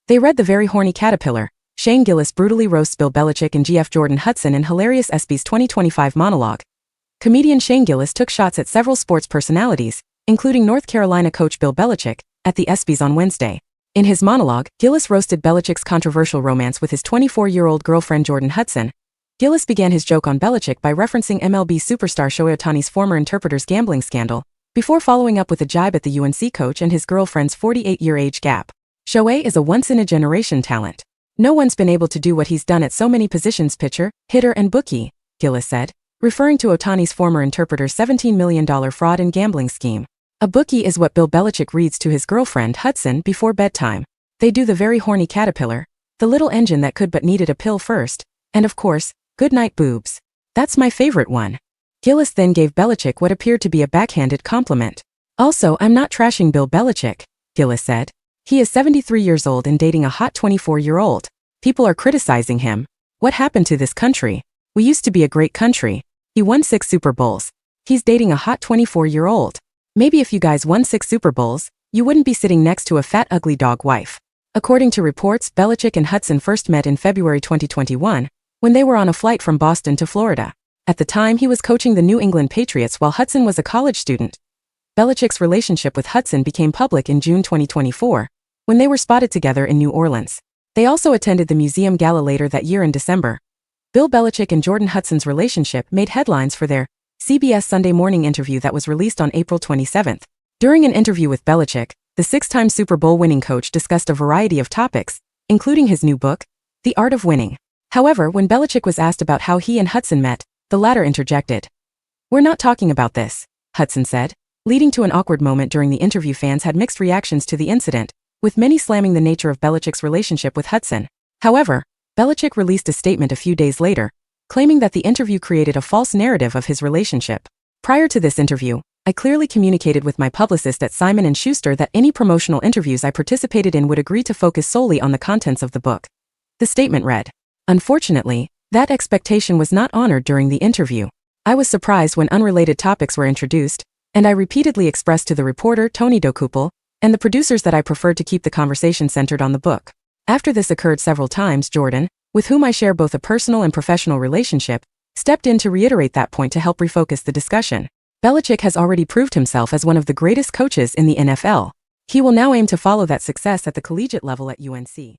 They read The Very Horny Caterpillar. Shane Gillis brutally roasts Bill Belichick and GF Jordon Hudson in hilarious ESPYs 2025 monologue. Comedian Shane Gillis took shots at several sports personalities, including North Carolina coach Bill Belichick, at the ESPYs on Wednesday. In his monologue, Gillis roasted Belichick's controversial romance with his 24-year-old girlfriend Jordon Hudson. Gillis began his joke on Belichick by referencing MLB superstar Shohei Ohtani's former interpreter's gambling scandal, before following up with a jibe at the UNC coach and his girlfriend's 48-year age gap. Shohei is a once-in-a-generation talent. No one's been able to do what he's done at so many positions: pitcher, hitter and bookie, Gillis said, referring to Ohtani's former interpreter's $17 million fraud and gambling scheme. A bookie is what Bill Belichick reads to his girlfriend Hudson before bedtime. They do the very horny caterpillar, the little engine that could but needed a pill first, and of course, good night boobs. That's my favorite one. Gillis then gave Belichick what appeared to be a backhanded compliment. Also, I'm not trashing Bill Belichick, Gillis said. He is 73 years old and dating a hot 24-year-old. People are criticizing him. What happened to this country? We used to be a great country. He won 6 Super Bowls. He's dating a hot 24-year-old. Maybe if you guys won 6 Super Bowls, you wouldn't be sitting next to a fat ugly dog wife. According to reports, Belichick and Hudson first met in February 2021, when they were on a flight from Boston to Florida. At the time, he was coaching the New England Patriots while Hudson was a college student. Belichick's relationship with Hudson became public in June 2024, when they were spotted together in New Orleans. They also attended the museum gala later that year in December. Bill Belichick and Jordon Hudson's relationship made headlines for their CBS Sunday Morning interview that was released on April 27. During an interview with Belichick, the 6-time Super Bowl winning coach discussed a variety of topics, including his new book, The Art of Winning. However, when Belichick was asked about how he and Hudson met, the latter interjected. "We're not talking about this," Hudson said, leading to an awkward moment during the interview. Fans had mixed reactions to the incident, with many slamming the nature of Belichick's relationship with Hudson. However, Belichick released a statement a few days later, claiming that the interview created a false narrative of his relationship. "Prior to this interview, I clearly communicated with my publicist at Simon & Schuster that any promotional interviews I participated in would agree to focus solely on the contents of the book," the statement read. Unfortunately, that expectation was not honored during the interview. "I was surprised when unrelated topics were introduced, and I repeatedly expressed to the reporter Tony Dokupel and the producers that I preferred to keep the conversation centered on the book. After this occurred several times, Jordon, with whom I share both a personal and professional relationship, stepped in to reiterate that point to help refocus the discussion. Belichick has already proved himself as one of the greatest coaches in the NFL. He will now aim to follow that success at the collegiate level at UNC.